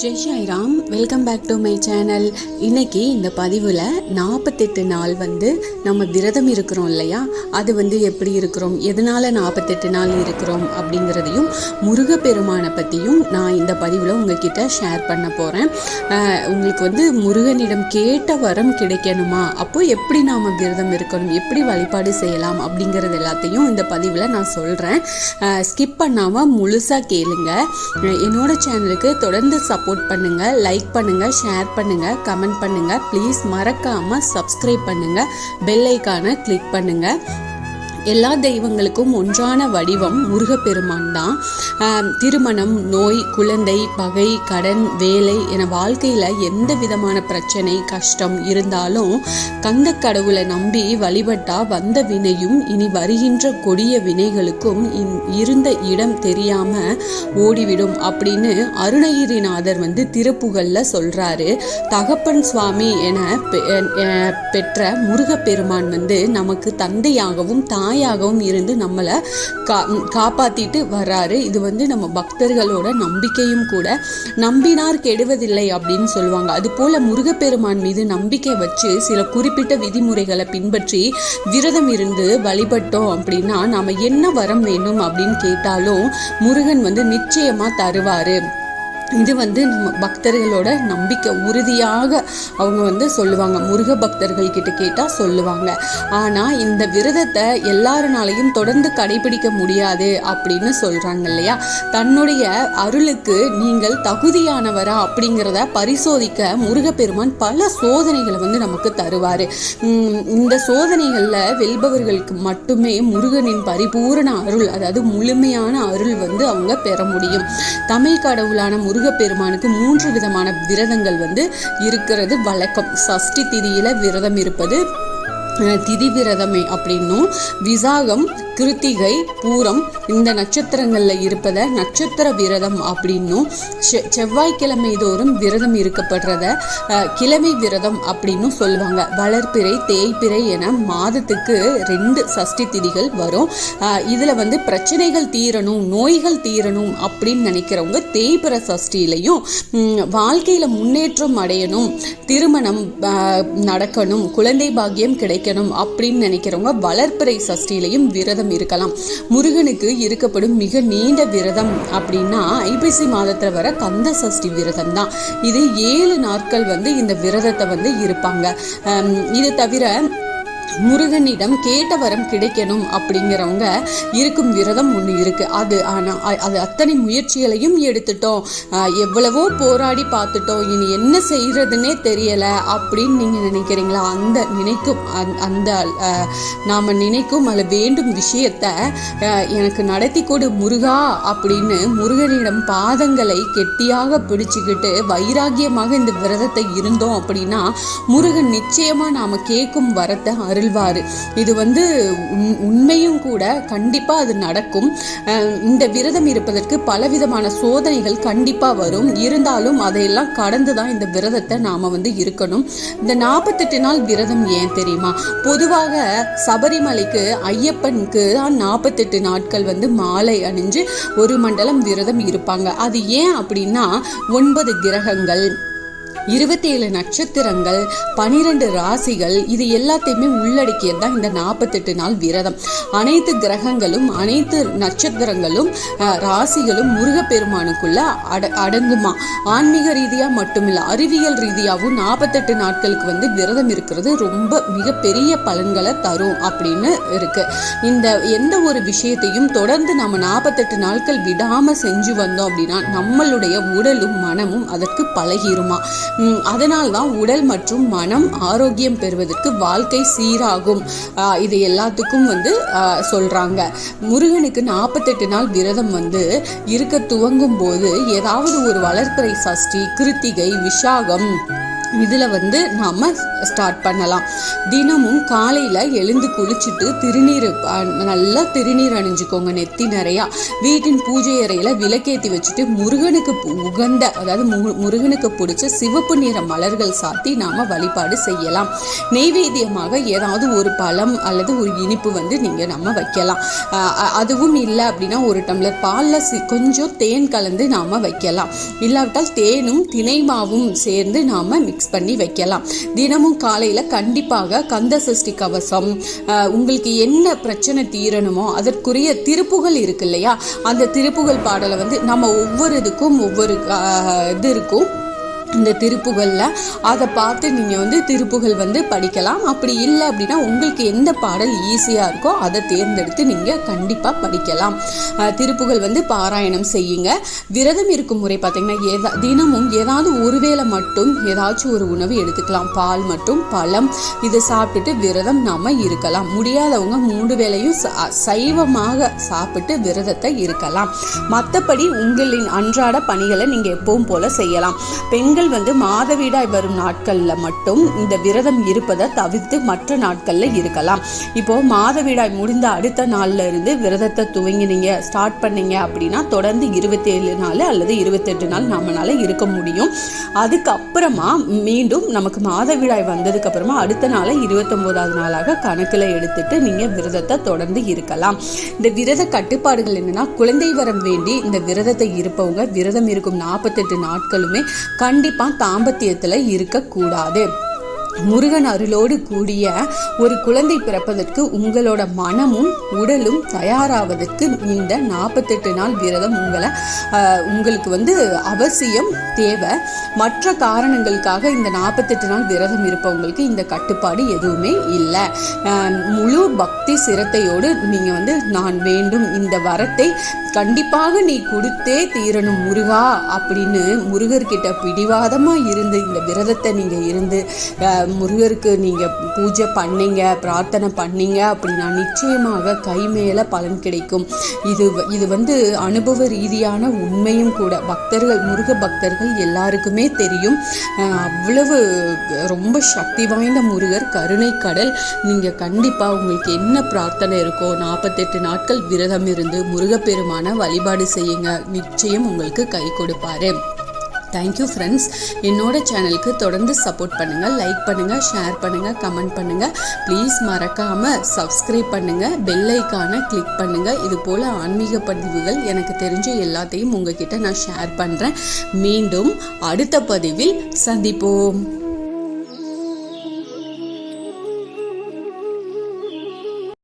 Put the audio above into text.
Jai Sairam, welcome back to my channel. இன்றைக்கி இந்த பதிவில் 48 நாள் நம்ம விரதம் இருக்கிறோம் இல்லையா, அது எப்படி இருக்கிறோம், எதனால் 48 நாள் இருக்கிறோம் அப்படிங்கிறதையும் முருகப்பெருமானை பற்றியும் நான் இந்த பதிவில் உங்ககிட்ட ஷேர் பண்ண போகிறேன். உங்களுக்கு முருகனிடம் கேட்ட வரம் கிடைக்கணுமா, அப்போது எப்படி நாம் விரதம் இருக்கணும், எப்படி வழிபாடு செய்யலாம் அப்படிங்கிறது எல்லாத்தையும் இந்த பதிவில் நான் சொல்கிறேன். ஸ்கிப் பண்ணாமல் முழுசாக கேளுங்க. என்னோட சேனலுக்கு தொடர்ந்து சப்போர்ட் பண்ணுங்க, லைக் பண்ணுங்க, ஷேர் பண்ணுங்க, கமெண்ட் பண்ணுங்க. ப்ளீஸ் மறக்காம சப்ஸ்கிரைப் பண்ணுங்க, பெல் ஐகானை கிளிக் பண்ணுங்க. எல்லா தெய்வங்களுக்கும் ஒன்றான வடிவம் முருகப்பெருமான் தான். திருமணம், நோய், குழந்தை, பகை, கடன், வேலை என வாழ்க்கையில் எந்த விதமான பிரச்சனை கஷ்டம் இருந்தாலும் கந்த கடவுளை நம்பி வழிபட்டா வந்த வினையும் இனி வருகின்ற கொடிய வினைகளுக்கும் இருந்த இடம் தெரியாம ஓடிவிடும் அப்படின்னு அருணகிரிநாதர் திருப்புகள்ல சொல்றாரு. தகப்பன் சுவாமி என பெற்ற முருகப்பெருமான் நமக்கு தந்தையாகவும் தாயாகவும் இருந்து நம்மளை காப்பாத்திட்டு வர்றாரு. இது நம்ம பக்தர்களோட நம்பிக்கையும் கூட. நம்பினார் கெடுவதில்லை அப்படின்னு சொல்லுவாங்க. அது போல முருகப்பெருமான் மீது நம்பிக்கை வச்சு சில குறிப்பிட்ட விதிமுறைகளை பின்பற்றி விரதம் இருந்து வழிபட்டோம் அப்படின்னா நாம என்ன வரம் வேணும் அப்படின்னு கேட்டாலும் முருகன் நிச்சயமா தருவாரு. இது நம்ம பக்தர்களோட நம்பிக்கை. உறுதியாக அவங்க சொல்லுவாங்க, முருக பக்தர்கள் கிட்ட கேட்டால் சொல்லுவாங்க. ஆனால் இந்த விரதத்தை எல்லாருனாலையும் தொடர்ந்து கடைபிடிக்க முடியாது அப்படின்னு சொல்கிறாங்க இல்லையா. தன்னுடைய அருளுக்கு நீங்கள் தகுதியானவரா அப்படிங்கிறத பரிசோதிக்க முருகப்பெருமான் பல சோதனைகளை நமக்கு தருவார். இந்த சோதனைகளில் வெல்பவர்களுக்கு மட்டுமே முருகனின் பரிபூரண அருள், அதாவது முழுமையான அருள் அவங்க பெற முடியும். தமிழ் கடவுளான முருகப்பெருமானுக்கு 3 விதமான விரதங்கள் இருக்கிறது வழக்கம். சஷ்டி திதியில விரதம் இருப்பது திதி விரதமே அப்படின்னும், விசாகம், கிருத்திகை, பூரம் இந்த நட்சத்திரங்களில் இருப்பதை நட்சத்திர விரதம் அப்படின்னும், செவ்வாய்க்கிழமை தோறும் விரதம் இருக்கப்படுறத கிழமை விரதம் அப்படின்னு சொல்லுவாங்க. வளர்ப்பிறை, தேய்பிறை என மாதத்துக்கு 2 சஷ்டி திதிகள் வரும். இதில் பிரச்சனைகள் தீரணும், நோய்கள் தீரணும் அப்படின்னு நினைக்கிறவங்க தேய்பிறை சஷ்டியிலையும், வாழ்க்கையில் முன்னேற்றம் அடையணும், திருமணம் நடக்கணும், குழந்தை பாக்கியம் கிடைக்கணும் அப்படின்னு நினைக்கிறவங்க வளர்ப்பிறை சஷ்டியிலையும் விரதம் இருக்கலாம். முருகனுக்கு இருக்கப்படும் மிக நீண்ட விரதம் அப்படின்னா ஐப்பசி மாதத்துல வர கந்த சஷ்டி விரதம் தான். இது 7 நாட்கள் இந்த விரதத்தை இருப்பாங்க. இது தவிர முருகனிடம் கேட்ட வரம் கிடைக்கணும் அப்படிங்கிறவங்க இருக்கும் விரதம் ஒன்று இருக்கு. அது அத்தனை முயற்சிகளையும் எடுத்துட்டோம், எவ்வளவோ போராடி பார்த்துட்டோம், இனி என்ன செய்யறதுன்னே தெரியல அப்படின்னு நீங்க நினைக்கிறீங்களா? அந்த நாம நினைக்கும் அல்ல வேண்டும் விஷயத்த எனக்கு நடத்தி கொடு முருகா அப்படின்னு முருகனிடம் பாதங்களை கெட்டியாக பிடிச்சுக்கிட்டு வைராகியமாக இந்த விரதத்தை இருந்தோம் அப்படின்னா முருகன் நிச்சயமா நாம கேட்கும் வரத்தை அருள்வாரு. இது உண்மையும் கூட. கண்டிப்பா அது நடக்கும். இந்த விரதம் இருப்பதற்கு பலவிதமான சோதனைகள் கண்டிப்பா வரும். இருந்தாலும் அதையெல்லாம் கடந்துதான் இந்த விரதத்தை நாம இருக்கணும். இந்த 48 நாள் விரதம் ஏன் தெரியுமா? பொதுவாக சபரிமலைக்கு ஐயப்பனுக்கு 48 நாட்கள் மாலை அணிஞ்சு 1 மண்டலம் விரதம் இருப்பாங்க. அது ஏன் அப்படின்னா 9 கிரகங்கள், 27 நட்சத்திரங்கள், 12 ராசிகள், இது எல்லாத்தையுமே உள்ளடக்கியது தான் இந்த 48 நாள் விரதம். அனைத்து கிரகங்களும் அனைத்து நட்சத்திரங்களும் ராசிகளும் முருகப்பெருமானுக்குள்ள அடங்குமா. ஆன்மீக ரீதியா மட்டுமில்ல, அறிவியல் ரீதியாகவும் 48 நாட்களுக்கு விரதம் இருக்கிறது ரொம்ப மிகப்பெரிய பலன்களை தரும் அப்படின்னு இருக்கு. இந்த எந்த ஒரு விஷயத்தையும் தொடர்ந்து நம்ம 48 நாட்கள் விடாம செஞ்சு வந்தோம் அப்படின்னா நம்மளுடைய உடலும் மனமும் அதற்கு பழகிருமா. அதனால்தான் உடல் மற்றும் மனம் ஆரோக்கியம் பெறுவதற்கு வாழ்க்கை சீராகும். இது எல்லாத்துக்கும் சொல்றாங்க. முருகனுக்கு 48 நாள் விரதம் இருக்க துவங்கும் போது ஏதாவது ஒரு வளர்ப்பிறை சஷ்டி, கிருத்திகை, விஷாகம் இதில் வந்து நாம் ஸ்டார்ட் பண்ணலாம். தினமும் காலையில் எழுந்து குளிச்சுட்டு நல்லா திருநீர் அணிஞ்சுக்கோங்க, நெத்தி நிறையா. வீட்டின் பூஜை அறையில் விளக்கேற்றி வச்சுட்டு முருகனுக்கு உகந்த, அதாவது முருகனுக்கு பிடிச்ச சிவப்பு நிற மலர்கள் சாத்தி நாம் வழிபாடு செய்யலாம். நெய்வேத்தியமாக ஏதாவது ஒரு பழம் அல்லது ஒரு இனிப்பு வந்து நம்ம வைக்கலாம். அதுவும் இல்லை அப்படின்னா ஒரு டம்ளர் பாலில் கொஞ்சம் தேன் கலந்து நாம் வைக்கலாம். இல்லாவிட்டால் தேனும் தினை மாவும் சேர்ந்து நாம் மிக்ஸ் பண்ணி வைக்கலாம். தினமும் காலையில் கண்டிப்பாக கந்த சஷ்டி கவசம், உங்களுக்கு என்ன பிரச்சனை தீரணுமோ அதற்குரிய திருப்புகள் இருக்கு இல்லையா, அந்த திருப்புகள் பாடலை வந்து நம்ம ஒவ்வொரு இதுக்கும் ஒவ்வொரு இது இருக்கும். இந்த திருப்புகளில் அதை பார்த்து நீங்கள் வந்து திருப்புகள் வந்து படிக்கலாம். அப்படி இல்லை அப்படின்னா உங்களுக்கு எந்த பாடல் ஈஸியாக இருக்கோ அதை தேர்ந்தெடுத்து நீங்கள் கண்டிப்பாக படிக்கலாம். திருப்புகள் வந்து பாராயணம் செய்யுங்க. விரதம் இருக்கும் முறை பார்த்திங்கன்னா தினமும் ஏதாவது ஒருவேளை மட்டும் ஏதாச்சும் ஒரு உணவு எடுத்துக்கலாம். பால் மற்றும் பழம் இதை சாப்பிட்டுட்டு விரதம் நாம் இருக்கலாம். முடியாதவங்க 3 வேளையும் சைவமாக சாப்பிட்டு விரதத்தை இருக்கலாம். மற்றபடி உங்களின் அன்றாட பணிகளை நீங்கள் எப்பவும் போல செய்யலாம். பெண்கள் வந்து மாதவிடாய் வரும் நாட்களில் மட்டும் இந்த விரதம் இருப்பதை தவிர்த்து மற்ற நாட்களில் இருக்கலாம். இப்போ மாதவிடாய் முடிந்த அடுத்த நாள்ல இருந்து விரதத்தை துவங்கினீங்க, ஸ்டார்ட் பண்ணீங்க அப்படின்னா தொடர்ந்து 27 நாள் அல்லது 28 நாள் நம்மளால இருக்க முடியும். அதுக்கப்புறமா மீண்டும் நமக்கு மாதவிடாய் வந்ததுக்கு அப்புறமா அடுத்த நாளை 29வது நாளாக கணக்கில் எடுத்துட்டு நீங்க விரதத்தை தொடர்ந்து இருக்கலாம். இந்த விரத கட்டுப்பாடுகள் என்னன்னா, குழந்தை வரம் வேண்டி இந்த விரதத்தை இருப்பவங்க விரதம் இருக்கும் 48 நாட்களுமே கண்டிப்பா தாம்பத்தியத்துல இருக்கக்கூடாது. முருகன் அருளோடு கூடிய ஒரு குழந்தை பிறப்பதற்கு உங்களோட மனமும் உடலும் தயாராவதற்கு இந்த 48 நாள் விரதம் உங்களுக்கு வந்து அவசியம் தேவை. மற்ற காரணங்களுக்காக இந்த 48 நாள் விரதம் இருப்பவங்களுக்கு இந்த கட்டுப்பாடு எதுவுமே இல்லை. முழு பக்தி சிரத்தையோடு நீங்கள் வந்து நான் வேண்டும் இந்த வரத்தை கண்டிப்பாக நீ கொடுத்தே தீரணும் முருகா அப்படின்னு முருகர்கிட்ட பிடிவாதமாக இருந்து இந்த விரதத்தை நீங்கள் இருந்து முருகருக்கு நீங்கள் பூஜை பண்ணீங்க, பிரார்த்தனை பண்ணீங்க அப்படின்னா நிச்சயமாக கை மேலே பலன் கிடைக்கும். இது வந்து அனுபவ ரீதியான உண்மையும் கூட. முருக பக்தர்கள் எல்லாருக்குமே தெரியும். அவ்வளவு ரொம்ப சக்தி வாய்ந்த முருகர், கருணை கடல். நீங்கள் கண்டிப்பாக உங்களுக்கு என்ன பிரார்த்தனை இருக்கோ 48 நாட்கள் விரதம் இருந்து முருகப்பெருமான வழிபாடு செய்யுங்க, நிச்சயம் உங்களுக்கு கை கொடுப்பாரு. Thank you friends. என்னோட சேனலுக்கு தொடர்ந்து சப்போர்ட் பண்ணுங்கள், லைக் பண்ணுங்கள், ஷேர் பண்ணுங்கள், கமெண்ட் பண்ணுங்கள். ப்ளீஸ் மறக்காமல் சப்ஸ்கிரைப் பண்ணுங்கள், பெல் ஐக்கானை கிளிக் பண்ணுங்கள். இது போல் ஆன்மீக பதிவுகள் எனக்கு தெரிஞ்ச எல்லாத்தையும் உங்ககிட்ட நான் ஷேர் பண்ணுறேன். மீண்டும் அடுத்த பதிவில் சந்திப்போம்.